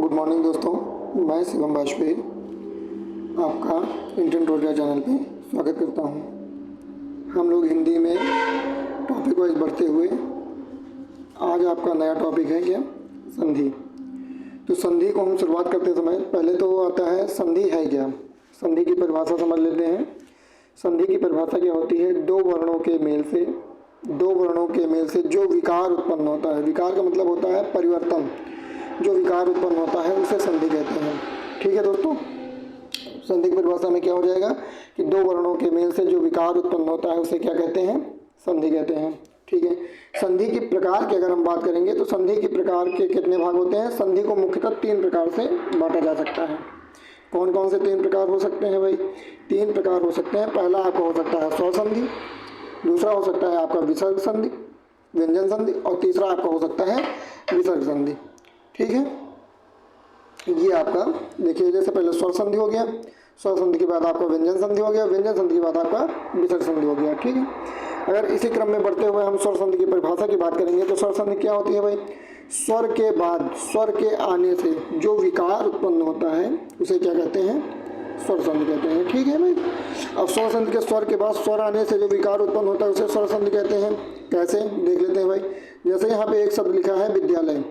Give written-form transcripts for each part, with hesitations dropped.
Good morning दोस्तों, मैं शिवम वाजपेयी आपका इंडियन रोजगार चैनल पे स्वागत करता हूँ। हम लोग हिंदी में टॉपिक वाइज बढ़ते हुए आज आपका नया टॉपिक है क्या, संधि। तो संधि को हम शुरुआत करते समय पहले तो आता है संधि है क्या। संधि की परिभाषा समझ लेते हैं। संधि की परिभाषा क्या होती है, दो वर्णों के मेल से जो विकार उत्पन्न होता है। विकार का मतलब होता है परिवर्तन, जो विकार उत्पन्न होता है उसे संधि कहते हैं। ठीक है दोस्तों, संधि की परिभाषा में क्या हो जाएगा कि दो वर्णों के मेल से जो विकार उत्पन्न होता है उसे क्या कहते हैं, संधि कहते हैं। ठीक है, संधि की प्रकार की अगर हम बात करेंगे तो संधि के प्रकार के कितने भाग होते हैं। संधि को मुख्यतः तीन प्रकार से बांटा जा सकता है। कौन कौन से तीन प्रकार हो सकते हैं भाई? तीन प्रकार हो सकते हैं। पहला आपका हो सकता है स्वसंधि, दूसरा हो सकता है आपका विसर्ग संधि, व्यंजन संधि, और तीसरा आपका हो सकता है विसर्ग संधि। ठीक है, ये आपका देखिए, जैसे पहले स्वर संधि हो गया, स्वर संधि के बाद आपका व्यंजन संधि हो गया, व्यंजन संधि के बाद आपका विसर्ग संधि हो गया। ठीक है, अगर इसी क्रम में बढ़ते हुए हम स्वर संधि की परिभाषा की बात करेंगे तो स्वर संधि क्या होती है भाई? स्वर के बाद स्वर के आने से जो विकार उत्पन्न होता है उसे क्या कहते हैं, स्वर संधि कहते हैं। ठीक है भाई, अब स्वर संधि के स्वर के बाद स्वर आने से जो विकार उत्पन्न होता है उसे स्वर संधि कहते हैं। कैसे देख लेते हैं भाई। जैसे यहाँ पे एक शब्द लिखा है विद्यालय।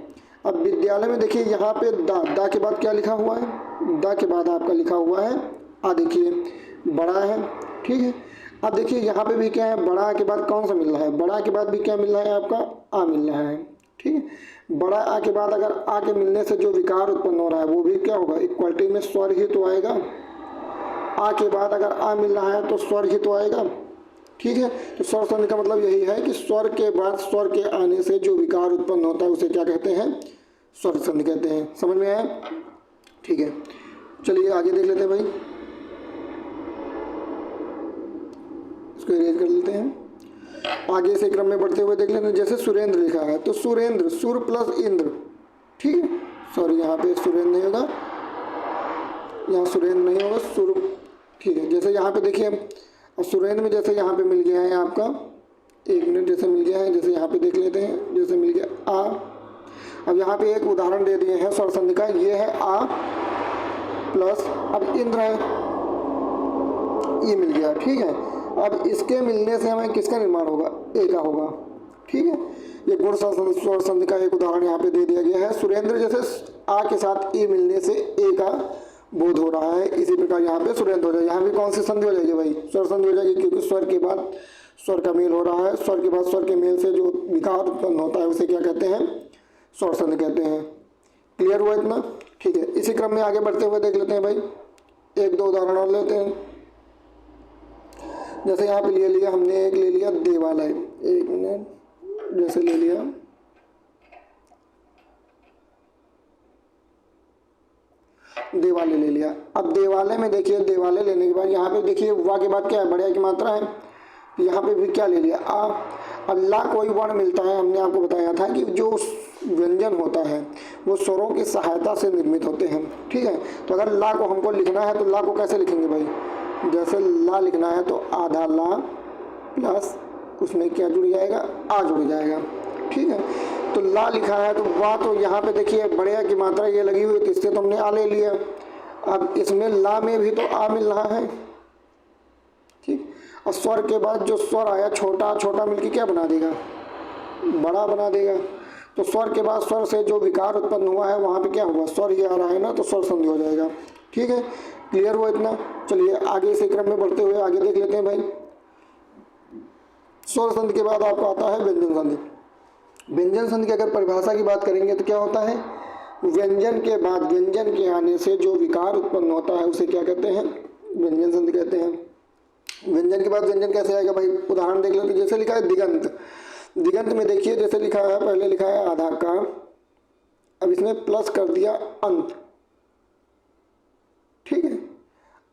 अब विद्यालय में देखिए यहाँ पे दा के बाद क्या लिखा हुआ है, दा के बाद आपका लिखा हुआ है आ, देखिए बड़ा है। ठीक है, अब देखिए यहाँ पे भी क्या है, बड़ा के बाद कौन सा मिल रहा है, बड़ा के बाद भी क्या मिल रहा है आपका, आ मिल रहा है। ठीक है, बड़ा आ के बाद अगर आ के मिलने से जो विकार उत्पन्न हो रहा है वो भी क्या होगा, इक्वलिटी में स्वर ही तो आएगा। आ के बाद अगर आ मिल रहा है तो स्वर ही तो आएगा। ठीक है, तो स्वर संधि का मतलब यही है कि स्वर के बाद स्वर के आने से जो विकार उत्पन्न होता है उसे क्या कहते हैं, स्वर संधि कहते हैं। समझ में आया? ठीक है, चलिए आगे देख लेते हैं भाई, इसको इरेज कर लेते हैं। आगे से क्रम में बढ़ते हुए देख लेते हैं। जैसे सुरेंद्र लिखा है तो सुरेंद्र, सुर प्लस इंद्र। ठीक है, सॉरी यहाँ पे सुरेंद्र नहीं होगा, यहाँ सुरेंद्र नहीं होगा, सुर। ठीक है, जैसे यहाँ पे देखिए अब सुरेंद्र में जैसे यहाँ पे मिल गया है आपका, एक मिनट, जैसे मिल गया है, जैसे यहाँ पे देख लेते हैं, जैसे मिल गया आ। अब यहाँ पे एक उदाहरण दे दिए हैं स्वर संधि का, ये है आ प्लस अब इंद्र है, ये मिल गया। ठीक है, अब इसके मिलने से हमें किसका निर्माण होगा, ए का होगा। ठीक है, ये गुण स्वर संधि का एक उदाहरण यहाँ पे दे दिया गया है। सुरेंद्र जैसे आ के साथ ए मिलने से ए का बोध हो रहा है, इसी प्रकार यहाँ पे सुरेंद्र हो जाएगा। यहाँ भी कौन सी संधि हो जाएगी भाई, स्वर संधि हो जाएगी, क्योंकि स्वर के बाद स्वर का मेल हो रहा है। स्वर के बाद स्वर के मेल से जो विकार उत्पन्न होता है उसे क्या कहते हैं, स्वर संधि कहते हैं। क्लियर हुआ इतना? ठीक है, इसी क्रम में आगे बढ़ते हुए देख लेते हैं भाई, एक दो उदाहरण और लेते हैं। जैसे यहाँ पे ले लिया हमने, एक ले लिया देवालय, एक मिनट, जैसे ले लिया देवालय, ले लिया। अब देवालय में देखिए, देवालय लेने के बाद यहाँ पे देखिए वा के बाद क्या है, बढ़िया की मात्रा है, यहाँ पे भी क्या ले लिया, आ। अल्लाह कोई वर्ण मिलता है, हमने आपको बताया था कि जो व्यंजन होता है वो स्वरों की सहायता से निर्मित होते हैं। ठीक है, तो अगर ला को हमको लिखना है तो ला को कैसे लिखेंगे भाई, जैसे ला लिखना है तो आधा ला प्लस उसमें क्या जुड़ जाएगा, आ जुड़ जाएगा। ठीक है, तो ला लिखा है तो वाह, तो यहाँ पे देखिए बढ़िया की मात्रा ये लगी हुई, तो इससे तो हमने आ ले लिया। अब इसमें ला में भी तो आ मिल रहा है। ठीक, और स्वर के बाद जो स्वर आया छोटा, छोटा मिलके क्या बना देगा, बड़ा बना देगा। तो स्वर के बाद स्वर से जो विकार उत्पन्न हुआ है वहाँ पे क्या हुआ, स्वर ही आ रहा है ना, तो स्वर संधि हो जाएगा। ठीक है, क्लियर हुआ इतना? चलिए आगे इसी क्रम में बढ़ते हुए आगे देख लेते हैं भाई। स्वर संधि के बाद आपका आता है व्यंजन संधि। व्यंजन संधि की अगर परिभाषा की बात करेंगे तो क्या होता है, व्यंजन के बाद व्यंजन के आने से जो विकार उत्पन्न होता है उसे क्या कहते हैं, व्यंजन संधि कहते हैं। व्यंजन के बाद व्यंजन कैसे आएगा भाई, उदाहरण देख लेते। जैसे लिखा है दिगंत, दिगंत में देखिए जैसे लिखा है, पहले लिखा है आधा का, अब इसमें प्लस कर दिया अंत। ठीक है,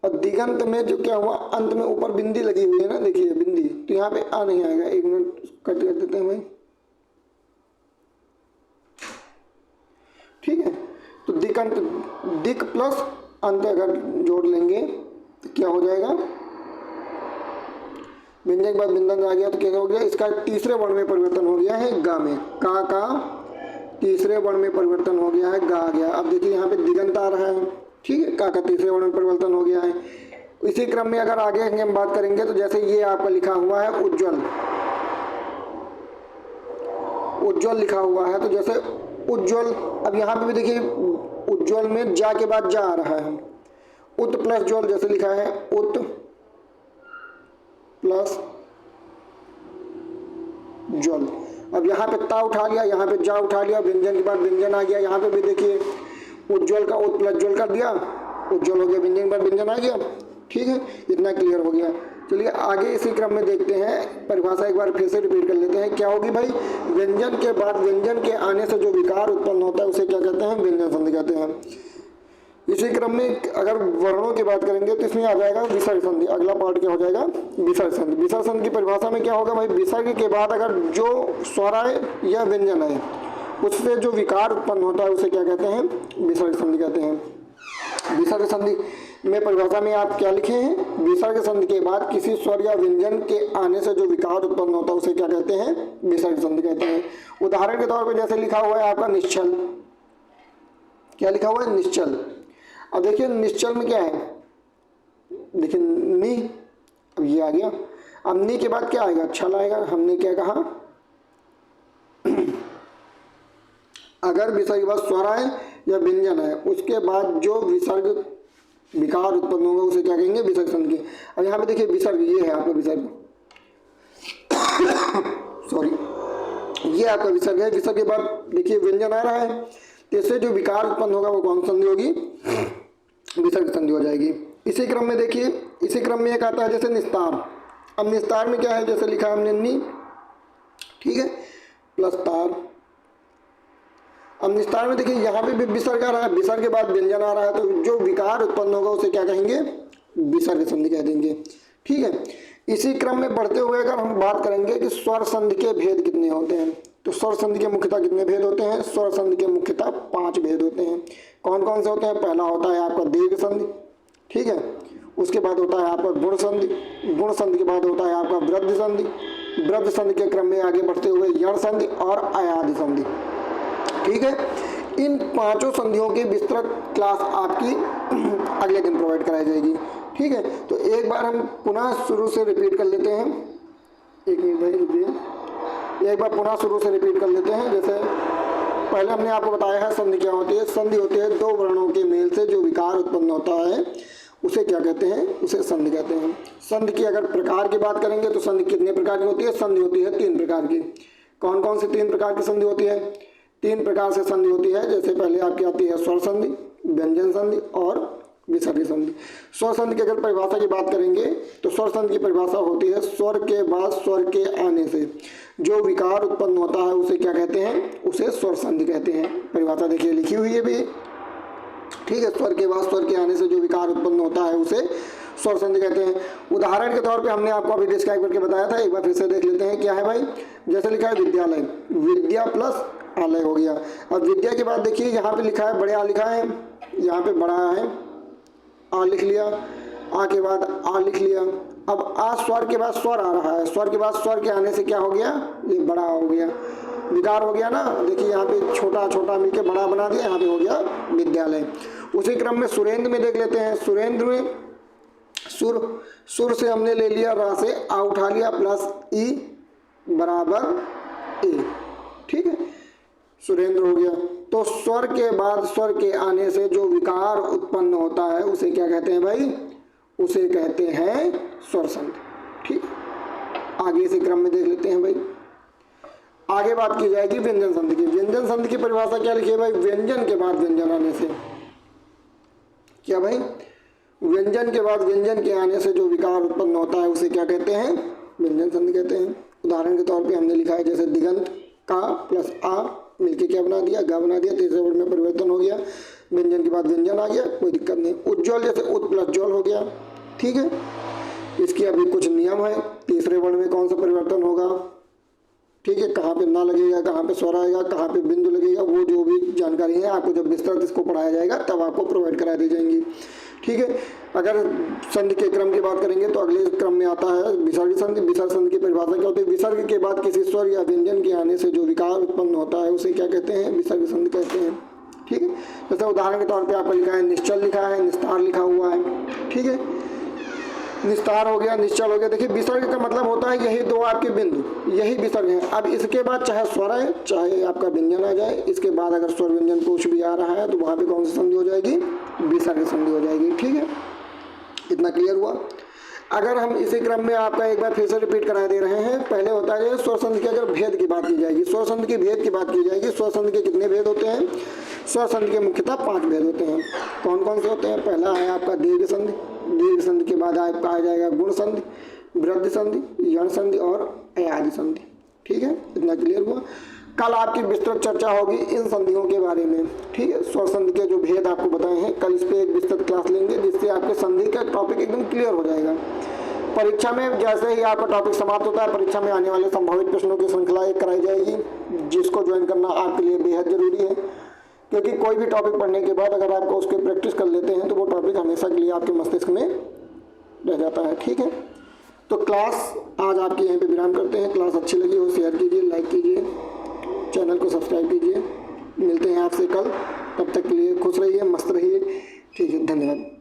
और दिगंत में जो क्या हुआ, अंत में ऊपर बिंदी लगी हुई है ना, देखिए बिंदी, तो यहाँ पे आ नहीं आएगा। एक मिनट कट कर देते हैं भाई। ठीक है, तो दिगंत, दिक प्लस अंत अगर जोड़ लेंगे तो क्या हो जाएगा, व्यंजन के बाद व्यंजन आ गया तो क्या हो गया, इसका तीसरे वर्ण में परिवर्तन हो गया है गा में, का तीसरे वर्ण में परिवर्तन हो गया है, गा आ गया। अब देखिए यहाँ पे दिगंत आ रहा है, ठीक है, का तीसरे वर्ण में परिवर्तन हो गया है। इसी क्रम में अगर आगे हम बात करेंगे तो जैसे ये आपका लिखा हुआ है उज्ज्वल, उज्ज्वल लिखा हुआ है, तो जैसे उज्ज्वल, अब यहाँ पे भी देखिए उज्ज्वल में जा के बाद जा आ रहा है, उत प्लस ज्वल, जैसे लिखा है उत प्लस ज्वल। अब यहाँ पे ता उठा लिया, यहाँ पे जा उठा लिया, व्यंजन के बाद व्यंजन आ गया। यहाँ पे भी देखिए उज्ज्वल का उत प्लस ज्वल कर दिया, उज्ज्वल हो गया, व्यंजन के बाद व्यंजन आ गया, ठीक है, इतना क्लियर हो गया। चलिए आगे इसी क्रम में देखते हैं, परिभाषा एक बार फिर से रिपीट कर लेते हैं। क्या होगी भाई, व्यंजन के बाद व्यंजन के आने से जो विकार उत्पन्न होता है उसे क्या कहते हैं, व्यंजन संधि कहते हैं। इसी क्रम में अगर वर्णों की बात करेंगे तो इसमें आ जाएगा विसर्ग संधि। अगला पार्ट क्या हो जाएगा, विसर्ग संधि। विसर्ग संधि की परिभाषा में क्या होगा भाई, विसर्ग के बाद अगर जो स्वर आए या व्यंजन आए उससे जो विकार उत्पन्न होता है उसे क्या कहते हैं, विसर्ग संधि कहते हैं। विसर्ग संधि में परिभाषा में आप क्या लिखे हैं, विसर्ग संधि के बाद किसी स्वर या व्यंजन के आने से जो विकार उत्पन्न होता है उसे क्या कहते हैं, विसर्ग संधि कहते हैं। उदाहरण के तौर पर जैसे लिखा हुआ है आपका निश्चल, क्या लिखा हुआ है, निश्चल। अब देखिए निश्चल में क्या है, देखिए नी, अब ये आ गया। अब नी के बाद क्या आएगा, छल आएगा। हमने क्या कहा, अगर विसर्ग के बाद स्वर आए या व्यंजन आए उसके बाद जो विसर्ग विकार उत्पन्न होगा उसे क्या कहेंगे, विसर्ग संधि। अब यहाँ पे देखिए विसर्ग, ये है आपका विसर्ग सॉरी, ये आपका विसर्ग है। विसर्ग के बाद देखिए व्यंजन आ रहा है, तो इससे जो विकार उत्पन्न होगा वो कौन संधि होगी, विसर्ग संधि हो जाएगी। इसी क्रम में देखिए, इसी क्रम में एक आता है जैसे निस्तार। अब निस्तार में क्या है, जैसे लिखा है हमने नी, ठीक है, प्लस तार। अब निस्तार में देखिए यहाँ पे भी विसर्ग आ रहा है, विसर्ग के बाद व्यंजन आ रहा है, तो जो विकार उत्पन्न होगा उसे क्या कहेंगे, विसर्ग संधि कह देंगे, ठीक है। इसी क्रम में बढ़ते हुए अगर हम बात करेंगे कि स्वर संधि के भेद कितने होते हैं, तो स्वर संधि के मुख्यतः कितने भेद होते हैं, स्वर संधि के मुख्यतः 5 भेद होते हैं। कौन कौन से होते हैं, पहला होता है आपका दीर्घ संधि, ठीक है, उसके बाद होता है आपका गुण संधि, गुण संधि के बाद होता है आपका वृद्धि संधि, वृद्धि संधि के क्रम में आगे बढ़ते हुए यण संधि और अयादि संधि, ठीक है। इन 5 संधियों की विस्तृत क्लास आपकी अगले दिन प्रोवाइड कराई जाएगी, ठीक है। तो एक बार हम पुनः शुरू से रिपीट कर लेते हैं, एक मिनट भाई रुकिए, एक बार पुनः शुरू से रिपीट कर लेते हैं। जैसे पहले हमने आपको बताया है संधि क्या होती है, संधि होती है 2 वर्णों के मेल से जो विकार उत्पन्न होता है उसे क्या कहते हैं, उसे संधि कहते हैं। संधि की अगर प्रकार की बात करेंगे तो संधि कितने प्रकार की होती है, संधि होती है 3 प्रकार की। कौन कौन सी 3 प्रकार की संधि होती है, 3 प्रकार से संधि होती है। जैसे पहले आपकी आती है स्वर संधि, व्यंजन संधि और विसर्ग संधि। स्वर संधि की अगर परिभाषा की बात करेंगे तो स्वर संधि की परिभाषा होती है स्वर के बाद स्वर के आने से जो विकार उत्पन्न होता है उसे क्या कहते हैं, उसे स्वर संधि कहते हैं। परिभाषा देखिए लिखी हुई है भी, ठीक है। स्वर के बाद स्वर के आने से जो विकार उत्पन्न होता है उसे स्वर संधि कहते हैं। उदाहरण के तौर पे हमने आपको अभी डिस्क्राइब करके बताया था, एक बार फिर से देख लेते हैं। क्या है भाई, जैसे लिखा है विद्यालय, विद्या प्लस आलय हो गया। अब विद्या के बाद देखिए यहाँ पे लिखा है बड़े आ लिखा है, यहाँ पे बड़ा है, आ लिख लिया, आ के बाद आ लिख लिया। अब आ स्वर के बाद स्वर आ रहा है, स्वर के बाद स्वर के आने से क्या हो गया, ये बड़ा हो गया, विकार हो गया ना। देखिए यहाँ पे छोटा छोटा मिलके बड़ा बना दिया, यहाँ पे हो गया विद्यालय। उसी क्रम में सुरेंद्र में देख लेते हैं। सुरेंद्र में सुर, सुर से हमने ले लिया रा से आ उठा लिया प्लस ई बराबर ए, ठीक है, सुरेंद्र हो गया। तो स्वर के बाद स्वर के आने से जो विकार उत्पन्न होता है उसे क्या कहते हैं भाई, उसे कहते हैं स्वर संधि, ठीक। आगे इसी क्रम में देख लेते हैं भाई। आगे बात की जाएगी व्यंजन संधि की। व्यंजन संधि की परिभाषा क्या लिखी है भाई, व्यंजन के बाद व्यंजन आने से, क्या भाई, व्यंजन के बाद व्यंजन के आने से जो विकार उत्पन्न होता है उसे क्या कहते हैं, व्यंजन संधि कहते हैं। उदाहरण के तौर पे हमने लिखा है जैसे दिगंत, का प्लस आ मिलके क्या बना दिया, गा बना दिया, तीसरे वर्ड में परिवर्तन हो गया, व्यंजन के बाद व्यंजन आ गया, कोई दिक्कत नहीं। उज्ज्वल जैसे उत प्लस ज्वल हो गया, ठीक है। इसकी अभी कुछ नियम है, तीसरे वर्ण में कौन सा परिवर्तन होगा, ठीक है, कहाँ पे ना लगेगा, कहाँ पे स्वर आएगा, कहाँ पे बिंदु लगेगा, वो जो भी जानकारी है आपको जब विस्तृत इसको पढ़ाया जाएगा तब आपको प्रोवाइड करा दी जाएंगी, ठीक है। अगर संधि के क्रम की बात करेंगे तो अगले क्रम में आता है विसर्ग संधि। विसर्ग संधि की परिभाषा क्या होती है? विसर्ग के बाद किसी स्वर या व्यंजन के आने से जो विकार उत्पन्न होता है उसे क्या कहते हैं? विसर्ग संधि कहते हैं। ठीक है। जैसे उदाहरण के तौर पे आपको लिखा है निश्चल, लिखा है निस्तार, लिखा हुआ है। ठीक है, निस्तार हो गया, निश्चल हो गया। देखिए विसर्ग का मतलब होता है यही दो आपके बिंदु, यही विसर्ग है। अब इसके बाद चाहे स्वर है चाहे आपका व्यंजन आ जाए, इसके बाद अगर स्वर व्यंजन कुछ भी आ रहा है तो वहाँ पे कौन सी संधि हो जाएगी? विसर्ग संधि हो जाएगी। ठीक है, इतना क्लियर हुआ। अगर हम इसी क्रम में आपका एक बार फिर से रिपीट करा दे रहे हैं, पहले होता है स्वर संधि के अगर भेद की बात की जाएगी, स्वर संधि के भेद की बात की जाएगी। स्वर संधि के कितने भेद होते हैं? स्वर संधि के मुख्यतः 5 भेद होते हैं। कौन कौन से होते हैं? पहला है आपका दीर्घ संधि, दीर्घ संधि के बाद आपका आ जाएगा गुण संधि, वृद्धि संधि, यण संधि और अयादि संधि। ठीक है, इतना क्लियर हुआ। कल आपकी विस्तृत चर्चा होगी इन संधियों के बारे में। ठीक है, स्वर संधि के जो भेद आपको बताए हैं कल इस पे एक विस्तृत क्लास लेंगे, जिससे आपके संधि का टॉपिक एकदम क्लियर हो जाएगा। परीक्षा में जैसे ही आपका टॉपिक समाप्त होता है, परीक्षा में आने वाले संभावित प्रश्नों की श्रृंखला एक कराई जाएगी, जिसको ज्वाइन करना आपके लिए बेहद जरूरी है। क्योंकि कोई भी टॉपिक पढ़ने के बाद अगर आपको उसके प्रैक्टिस कर लेते हैं तो वो टॉपिक हमेशा के लिए आपके मस्तिष्क में रह जाता है। ठीक है, तो क्लास आज आपके यहीं पे विराम करते हैं। क्लास अच्छी लगी हो शेयर कीजिए, लाइक कीजिए, चैनल को सब्सक्राइब कीजिए। मिलते हैं आपसे कल, तब तक के लिए खुश रहिए, मस्त रहिए। ठीक है, धन्यवाद।